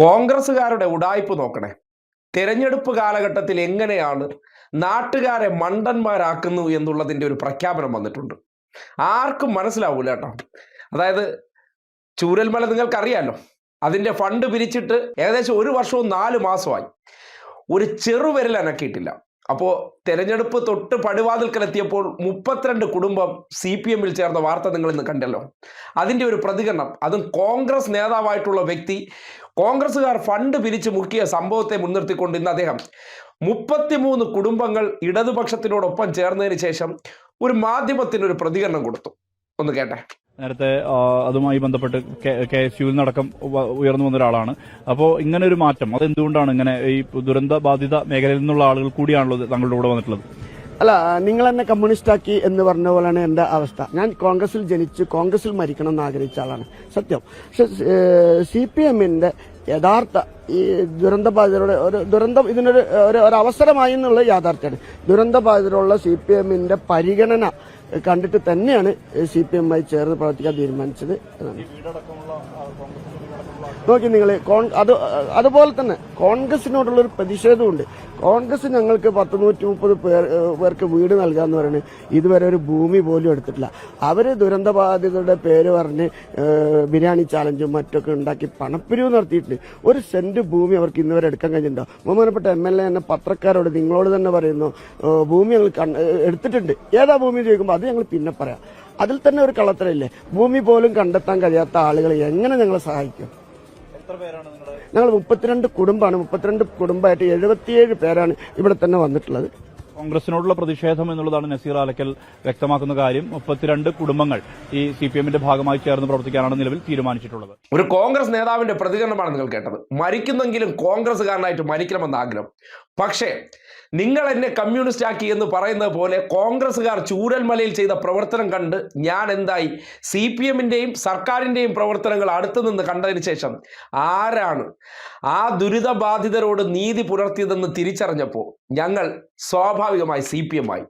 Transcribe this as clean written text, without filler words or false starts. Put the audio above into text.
കോൺഗ്രസ്സുകാരുടെ ഉഡായിപ്പ് നോക്കണേ. തെരഞ്ഞെടുപ്പ് കാലഘട്ടത്തിൽ എങ്ങനെയാണ് നാട്ടുകാരെ മണ്ടന്മാരാക്കുന്നു എന്നുള്ളതിൻ്റെ ഒരു പ്രഖ്യാപനം വന്നിട്ടുണ്ട്. ആർക്കും മനസ്സിലാവൂല കേട്ടോ. അതായത് ചൂരൽമല നിങ്ങൾക്കറിയാലോ, അതിൻ്റെ ഫണ്ട് പിരിച്ചിട്ട് ഏകദേശം 1 വർഷവും 4 മാസമായി. ഒരു ചെറുവിരൽ അനക്കിയിട്ടില്ല. അപ്പോൾ തെരഞ്ഞെടുപ്പ് തൊട്ട് പടിവാതിൽക്കലെത്തിയപ്പോൾ 32 കുടുംബം CPM-ൽ ചേർന്ന വാർത്ത നിങ്ങൾ ഇന്ന് കണ്ടല്ലോ. അതിൻ്റെ ഒരു പ്രതികരണം, അതും കോൺഗ്രസ് നേതാവായിട്ടുള്ള വ്യക്തി കോൺഗ്രസ്സുകാർ ഫണ്ട് പിരിച്ച് മുക്കിയ സംഭവത്തെ മുൻനിർത്തിക്കൊണ്ട് ഇന്ന് അദ്ദേഹം 33 കുടുംബങ്ങൾ ഇടതുപക്ഷത്തിനോടൊപ്പം ചേർന്നതിന് ശേഷം ഒരു മാധ്യമത്തിനൊരു പ്രതികരണം കൊടുത്തു. ഒന്ന് കേട്ടെ. നേരത്തെ അതുമായി ബന്ധപ്പെട്ട് KSUവിൽ നടക്കം ഉയർന്നു വന്ന ഒരാളാണ്. അപ്പോൾ ഇങ്ങനെ ഒരു മാറ്റം അതെന്തുകൊണ്ടാണ്? ഇങ്ങനെ ഈ ദുരന്ത ബാധിത മേഖലയിൽ നിന്നുള്ള ആളുകൾ കൂടിയാണല്ലോ തങ്ങളുടെ കൂടെ വന്നിട്ടുള്ളത്. അല്ല, നിങ്ങൾ എന്നെ കമ്മ്യൂണിസ്റ്റാക്കി എന്ന് പറഞ്ഞ പോലെയാണ് എൻ്റെ അവസ്ഥ. ഞാൻ കോൺഗ്രസിൽ ജനിച്ച് കോൺഗ്രസിൽ മരിക്കണം എന്ന് ആഗ്രഹിച്ച ആളാണ്, സത്യം. പക്ഷെ CPM-ന്റെ യഥാർത്ഥ ഈ ദുരന്തബാധിതരുടെ ഒരു ദുരന്തം ഇതിനൊരു ഒരു അവസരമായി എന്നുള്ള യാഥാർത്ഥ്യമാണ്. ദുരന്തബാധിതരുള്ള CPM-ന്റെ പരിഗണന കണ്ടിട്ട് തന്നെയാണ് CPM-മായി ചേർന്ന് പ്രവർത്തിക്കാൻ തീരുമാനിച്ചത് എന്നാണ്. നോക്കി നിങ്ങൾ, അതുപോലെ തന്നെ കോൺഗ്രസിനോടുള്ള ഒരു പ്രതിഷേധമുണ്ട്. കോൺഗ്രസ് ഞങ്ങൾക്ക് 130 പേർക്ക് വീട് നൽകാന്ന് പറയുന്നത് ഇതുവരെ ഒരു ഭൂമി പോലും എടുത്തിട്ടില്ല. അവര് ദുരന്തബാധിതരുടെ പേര് പറഞ്ഞ് ബിരിയാണി ചാലഞ്ചും മറ്റൊക്കെ ഉണ്ടാക്കി പണപ്പിരിവ് നടത്തിയിട്ടുണ്ട്. 1 സെന്റ് ഭൂമി അവർക്ക് ഇന്നുവരെ എടുക്കാൻ കഴിഞ്ഞിട്ടുണ്ടോ? ബഹുമാനപ്പെട്ട MLA തന്നെ പത്രക്കാരോട് നിങ്ങളോട് തന്നെ പറയുന്നു, ഭൂമി ഞങ്ങൾ എടുത്തിട്ടുണ്ട്. ഏതാ ഭൂമി ചോദിക്കുമ്പോൾ അത് ഞങ്ങൾ പിന്നെ പറയാം. അതിൽ തന്നെ ഒരു കള്ളത്തരമില്ലേ? ഭൂമി പോലും കണ്ടെത്താൻ കഴിയാത്ത ആളുകളെ എങ്ങനെ ഞങ്ങളെ സഹായിക്കും? ഞങ്ങൾ 32 കുടുംബമാണ്. 32 കുടുംബമായിട്ട് 77 പേരാണ് ഇവിടെ തന്നെ വന്നിട്ടുള്ളത്. കോൺഗ്രസിനോടുള്ള പ്രതിഷേധം എന്നുള്ളതാണ് നസീർ ആലക്കൽ വ്യക്തമാക്കുന്ന കാര്യം. 32 കുടുംബങ്ങൾ ഈ CPM-ന്റെ ഭാഗമായി ചേർന്ന് പ്രവർത്തിക്കാനാണ് നിലവിൽ തീരുമാനിച്ചിട്ടുള്ളത്. ഒരു കോൺഗ്രസ് നേതാവിന്റെ പ്രതികരണമാണ് നിങ്ങൾ കേട്ടത്. മരിക്കുന്നെങ്കിലും കോൺഗ്രസ്സുകാരനായിട്ട് മരിക്കണമെന്ന് ആഗ്രഹം. പക്ഷേ നിങ്ങൾ എന്നെ കമ്മ്യൂണിസ്റ്റ് ആക്കി എന്ന് പറയുന്നത് പോലെ കോൺഗ്രസ്സുകാർ ചൂരൽമലയിൽ ചെയ്ത പ്രവർത്തനം കണ്ട് ഞാൻ എന്തായി? CPM-ന്റെയും സർക്കാരിൻ്റെയും പ്രവർത്തനങ്ങൾ അടുത്തു നിന്ന് കണ്ടതിന് ശേഷം ആരാണ് ആ ദുരിതബാധിതരോട് നീതി പുലർത്തിയതെന്ന് തിരിച്ചറിഞ്ഞപ്പോൾ ഞങ്ങൾ സ്വാഭാവികമായി CPM-മായി.